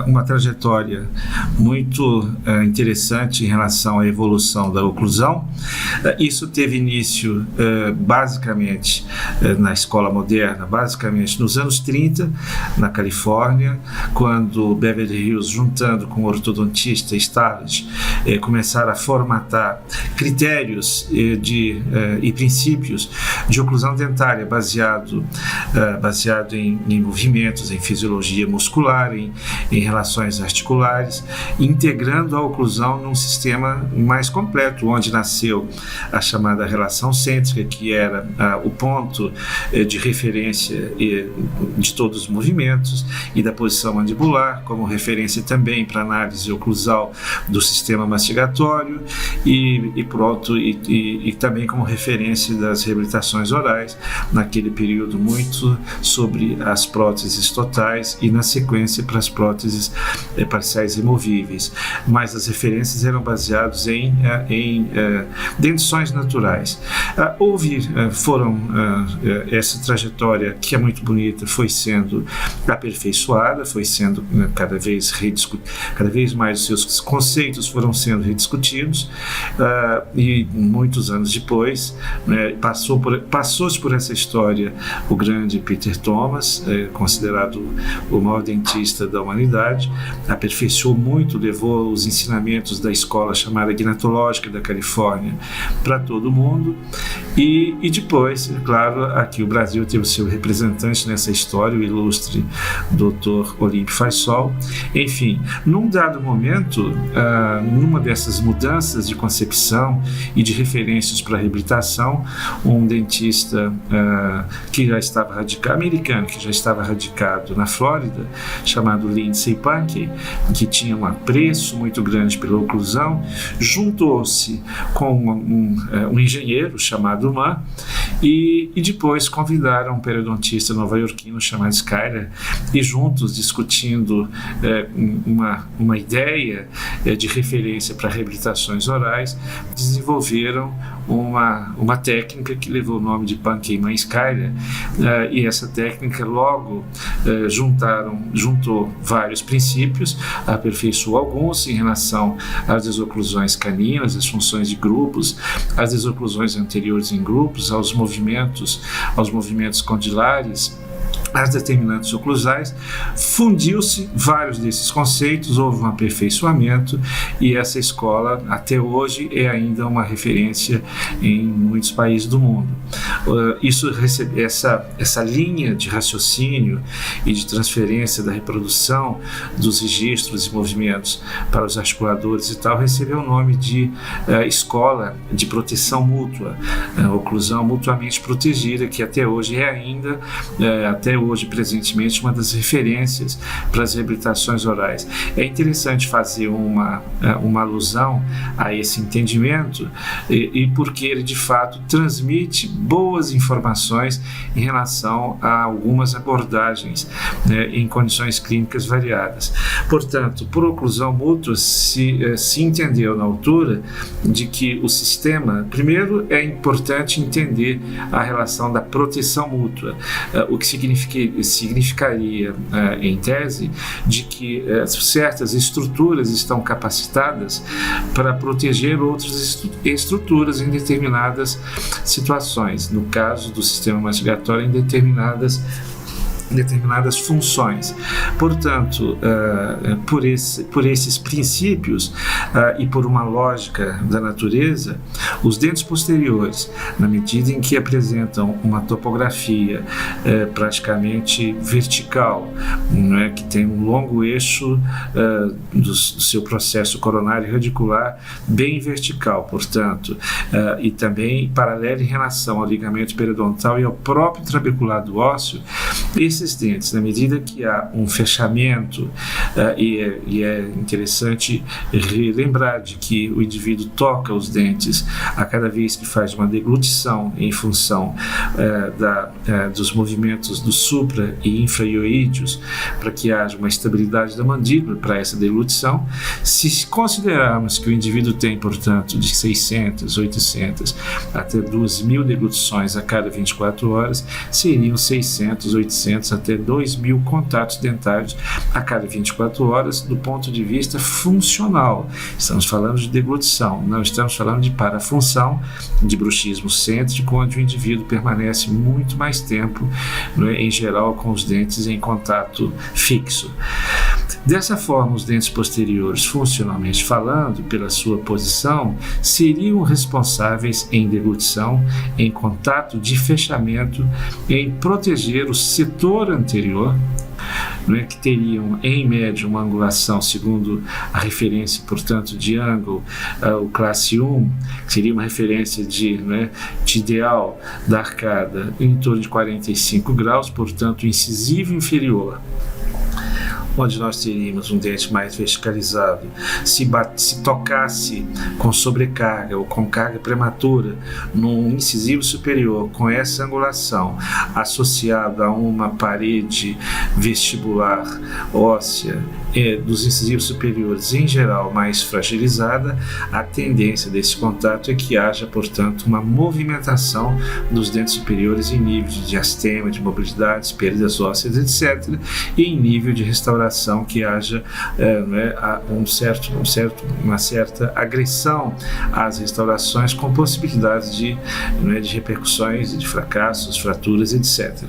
uma trajetória muito interessante em relação à evolução da oclusão. Isso teve início basicamente na escola moderna, basicamente nos anos 30, na Califórnia, quando Beverly Hills, juntando com o ortodontista Starrett, começaram a formatar critérios e princípios de oclusão dentária baseado em movimentos, em fisiologia muscular, em relações articulares, integrando a oclusão num sistema mais completo, onde nasceu a chamada relação cêntrica, que era o ponto de referência de todos os movimentos e da posição mandibular, como referência também para análise oclusal do sistema mastigatório e também como referência das reabilitações orais, naquele período muito sobre as próteses totais e na sequência para as próteses parciais removíveis, mas as referências eram baseadas em dentições naturais. Essa trajetória, que é muito bonita, foi sendo aperfeiçoada, foi sendo cada vez mais os seus conceitos foram sendo rediscutidos, e muitos anos depois passou-se por essa história o grande Peter Thomas, considerado o maior dentista da humanidade, aperfeiçoou muito, levou os ensinamentos da escola chamada gnatológica da Califórnia para todo o mundo, e depois, claro, aqui o Brasil teve o seu representante nessa história, o ilustre Dr. Olímpio Faisal. Enfim, num dado momento, numa dessas mudanças de concepção e de referências para a reabilitação, um dentista americano, que já estava radicado na Flórida, chamado Lindsey Pankey, que tinha um apreço muito grande pela oclusão, juntou-se com um engenheiro chamado Mann e depois convidaram um periodontista nova-iorquino chamado Schuyler, e juntos, discutindo uma ideia de referência para reabilitações orais, desenvolveram uma técnica que levou o nome de Pankey-Mann-Schuyler, e essa técnica logo juntou vários princípios, aperfeiçoou alguns em relação às desoclusões caninas, às funções de grupos, às desoclusões anteriores em grupos, aos movimentos condilares, as determinantes oclusais. Fundiu-se vários desses conceitos, houve um aperfeiçoamento, e essa escola até hoje é ainda uma referência em muitos países do mundo. Essa linha de raciocínio e de transferência da reprodução dos registros e movimentos para os articuladores e tal recebeu o nome de escola de proteção mútua, oclusão mutuamente protegida, que até hoje é ainda presentemente uma das referências para as reabilitações orais. É interessante fazer uma alusão a esse entendimento, e porque ele de fato transmite boas informações em relação a algumas abordagens, em condições clínicas variadas. Portanto, por oclusão mútua se entendeu na altura de que o sistema, primeiro é importante entender a relação da proteção mútua, o que significaria, em tese, de que certas estruturas estão capacitadas para proteger outras estruturas em determinadas situações, no caso do sistema mastigatório, em determinadas funções. Portanto, por esses princípios e por uma lógica da natureza, os dentes posteriores, na medida em que apresentam uma topografia praticamente vertical, né, que tem um longo eixo do seu processo coronário radicular bem vertical, portanto, e também paralelo em relação ao ligamento periodontal e ao próprio trabeculado ósseo, esses dentes, na medida que há um fechamento, e é interessante relembrar de que o indivíduo toca os dentes a cada vez que faz uma deglutição em função dos movimentos do supra e infraioídeos, para que haja uma estabilidade da mandíbula para essa deglutição. Se considerarmos que o indivíduo tem, portanto, de 600, 800 até 2.000 deglutições a cada 24 horas, seriam 600, 800 1.700 até 2.000 contatos dentários a cada 24 horas do ponto de vista funcional. Estamos falando de deglutição, não estamos falando de parafunção, de bruxismo cêntrico, onde o indivíduo permanece muito mais tempo, né, em geral com os dentes em contato fixo. Dessa forma, os dentes posteriores, funcionalmente falando, pela sua posição, seriam responsáveis em deglutição, em contato de fechamento, em proteger o setor anterior, né, que teriam em média uma angulação, segundo a referência, portanto, de ângulo, o classe 1, que seria uma referência de ideal da arcada em torno de 45 graus, portanto, o incisivo inferior, onde nós teríamos um dente mais verticalizado, se tocasse com sobrecarga ou com carga prematura no incisivo superior, com essa angulação associada a uma parede vestibular óssea dos incisivos superiores, em geral mais fragilizada, a tendência desse contato é que haja, portanto, uma movimentação dos dentes superiores em nível de diastema, de mobilidades, perdas ósseas, etc., e em nível de restauração que haja uma certa agressão às restaurações, com possibilidades de repercussões, de fracassos, fraturas, etc.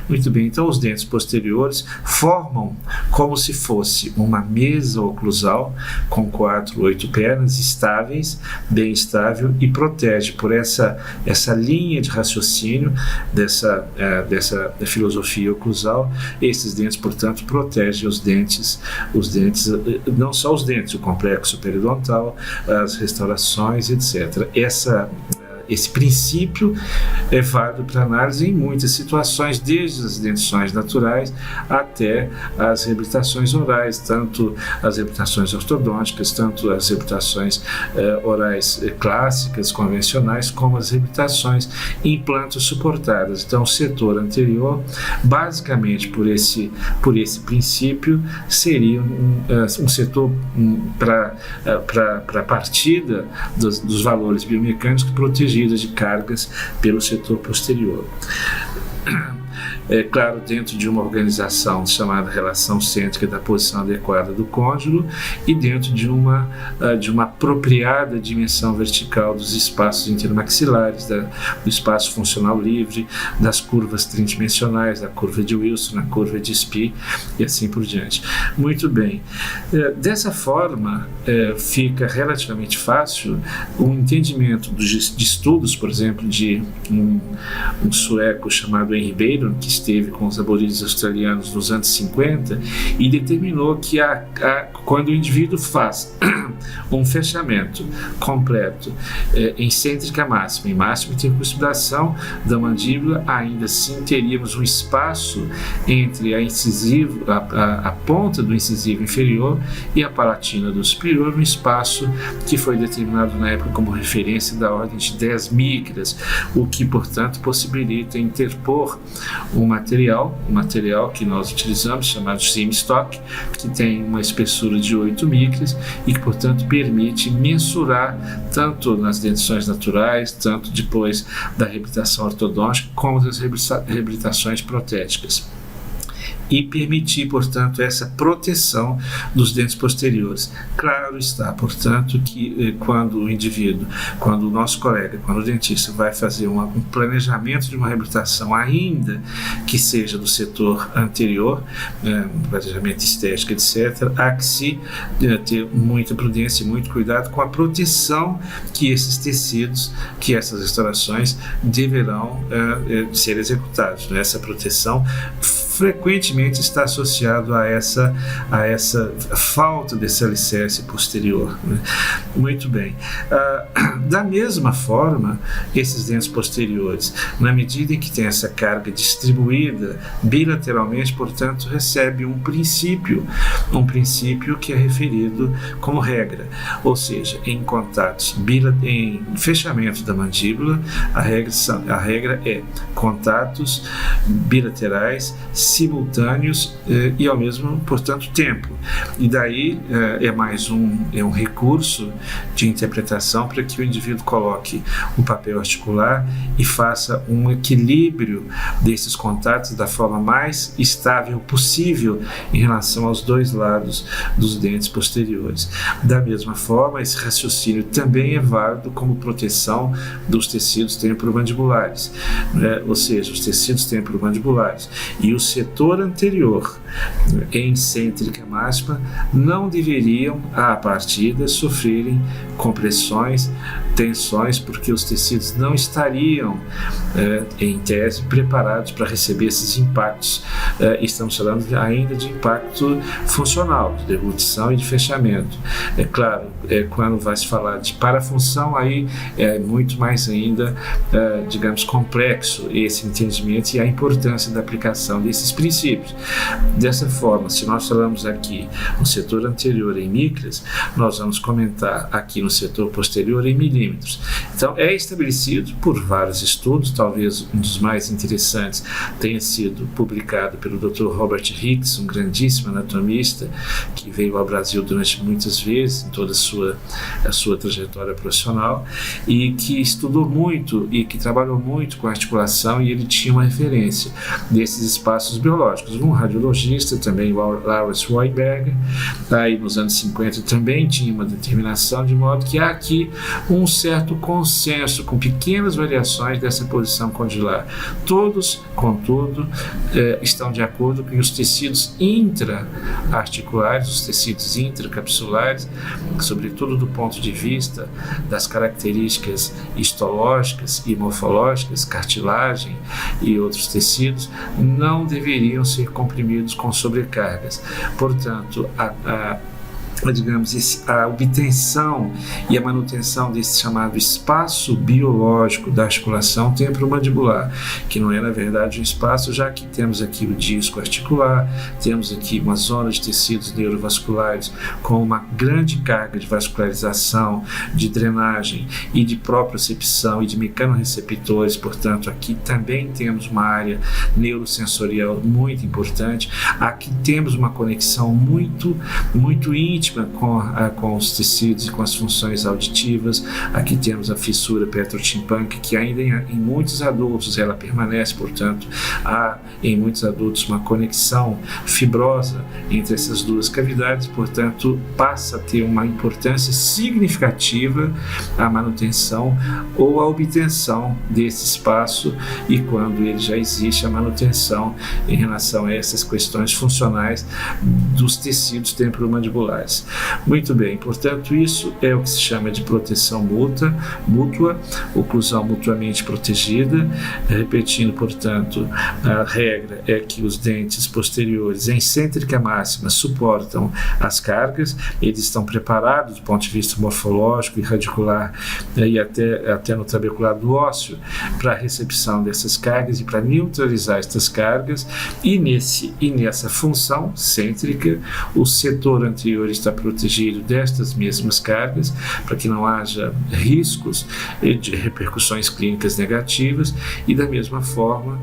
Muito bem, então os dentes posteriores formam como se fosse uma mesa oclusal com 4 ou 8 pernas estáveis, bem estável, e protege por essa linha de raciocínio dessa filosofia oclusal. Esses dentes, portanto, protegem os dentes, não só os dentes, o complexo periodontal, as restaurações, etc. Esse princípio é válido para análise em muitas situações, desde as dentições naturais até as reabilitações orais, tanto as reabilitações ortodônticas, tanto as reabilitações orais clássicas, convencionais, como as reabilitações implantos suportadas. Então, o setor anterior, basicamente por esse princípio, seria um setor para partida dos valores biomecânicos protegidos de cargas pelo setor posterior. É claro, dentro de uma organização chamada relação cêntrica da posição adequada do côndilo e dentro de uma apropriada dimensão vertical dos espaços intermaxilares, do espaço funcional livre, das curvas tridimensionais, da curva de Wilson, da curva de Spee e assim por diante. Muito bem. Dessa forma, fica relativamente fácil o entendimento de estudos, por exemplo, de um sueco chamado Henry Baron, que esteve com os aborígenes australianos nos anos 50 e determinou que quando o indivíduo faz um fechamento completo em cêntrica máxima, em máxima intercuspidação da mandíbula, ainda assim teríamos um espaço entre a ponta do incisivo inferior e a palatina do superior, um espaço que foi determinado na época como referência da ordem de 10 micras, o que, portanto, possibilita interpor um material que nós utilizamos, chamado Simstock, que tem uma espessura de 8 micras e que, portanto, permite mensurar tanto nas dentições naturais, tanto depois da reabilitação ortodôntica, como das reabilitações protéticas, e permitir, portanto, essa proteção dos dentes posteriores. Claro está, portanto, que quando o nosso colega, quando o dentista vai fazer um planejamento de uma reabilitação, ainda que seja do setor anterior, planejamento estético, etc., há que se ter muita prudência e muito cuidado com a proteção que esses tecidos, que essas restaurações deverão ser executados. Essa proteção frequentemente está associado a essa falta desse alicerce posterior. Muito bem. Da mesma forma, esses dentes posteriores, na medida em que tem essa carga distribuída bilateralmente, portanto, recebe um princípio que é referido como regra, ou seja, em contatos em fechamento da mandíbula, a regra é contatos bilaterais simultâneos simultâneos e ao mesmo, portanto, tempo. E daí é mais um recurso de interpretação para que o indivíduo coloque um papel articular e faça um equilíbrio desses contatos da forma mais estável possível em relação aos dois lados dos dentes posteriores. Da mesma forma, esse raciocínio também é válido como proteção dos tecidos temporomandibulares, ou seja, os tecidos temporomandibulares e o setor anterior em cêntrica máxima não deveriam, à partida, sofrerem compressões, tensões, porque os tecidos não estariam, em tese, preparados para receber esses impactos. Estamos falando ainda de impacto funcional, de deglutição e de fechamento. É claro, quando vai se falar de parafunção, aí é muito mais ainda, digamos, complexo esse entendimento e a importância da aplicação desses princípios. Dessa forma, se nós falamos aqui no setor anterior em micras, nós vamos comentar aqui no setor posterior em milímetros. Então, é estabelecido por vários estudos, talvez um dos mais interessantes tenha sido publicado pelo Dr. Robert Hicks, um grandíssimo anatomista que veio ao Brasil durante muitas vezes, em toda a sua trajetória profissional, e que estudou muito e que trabalhou muito com a articulação, e ele tinha uma referência desses espaços biológicos. Um radiologista também, o Lawrence Weinberger, aí nos anos 50 também tinha uma determinação, de modo que há aqui um certo consenso com pequenas variações dessa posição condilar. Todos, contudo, estão de acordo que os tecidos intra-articulares, os tecidos intracapsulares, sobretudo do ponto de vista das características histológicas e morfológicas, cartilagem e outros tecidos, não deveriam ser comprimidos com sobrecargas. Portanto, digamos, a obtenção e a manutenção desse chamado espaço biológico da articulação temporomandibular, que não é, na verdade, um espaço, já que temos aqui o disco articular, temos aqui uma zona de tecidos neurovasculares com uma grande carga de vascularização, de drenagem e de propriocepção e de mecanorreceptores. Portanto, aqui também temos uma área neurosensorial muito importante. Aqui temos uma conexão muito íntima com os tecidos e com as funções auditivas. Aqui temos a fissura petrotimpânica, que ainda em muitos adultos ela permanece, portanto, há em muitos adultos uma conexão fibrosa entre essas duas cavidades, portanto, passa a ter uma importância significativa a manutenção ou a obtenção desse espaço, e quando ele já existe, a manutenção em relação a essas questões funcionais dos tecidos temporomandibulares. Muito bem, portanto, isso é o que se chama de proteção mútua, oclusão mutuamente protegida. Repetindo, portanto, a regra é que os dentes posteriores em cêntrica máxima suportam as cargas, eles estão preparados do ponto de vista morfológico e radicular, e até no trabeculado ósseo, para a recepção dessas cargas e para neutralizar estas cargas, e nessa função cêntrica, o setor anterior está protegido destas mesmas cargas, para que não haja riscos de repercussões clínicas negativas, e da mesma forma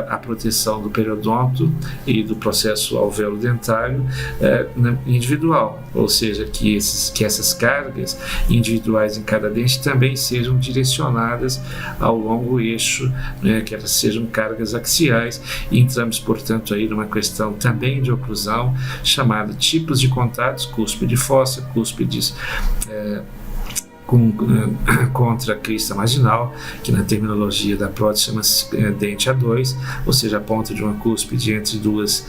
a proteção do periodonto e do processo alvéolo-dentário individual, ou seja, que essas cargas individuais em cada dente também sejam direcionadas ao longo eixo, que elas sejam cargas axiais, e entramos, portanto, aí numa questão também de oclusão, chamada tipos de contatos, cúspide fossa, cúspides contra a crista marginal, que na terminologia da prótese chama-se dente A2, ou seja, a ponta de uma cúspide entre duas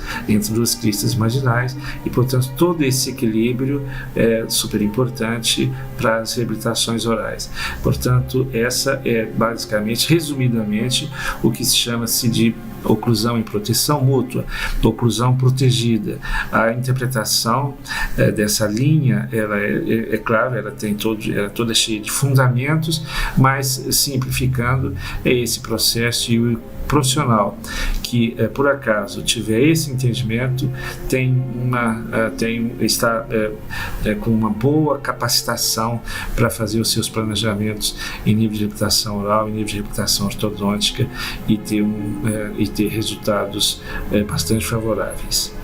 cristas marginais, e, portanto, todo esse equilíbrio é super importante para as reabilitações orais. Portanto, essa é basicamente, resumidamente, o que se chama-se de oclusão em proteção mútua, oclusão protegida. A interpretação dessa linha, ela é claro, ela tem toda ela é cheia de fundamentos, mas simplificando é esse processo, e o profissional que por acaso tiver esse entendimento está com uma boa capacitação para fazer os seus planejamentos em nível de reabilitação oral, em nível de reabilitação ortodôntica, e ter resultados bastante favoráveis.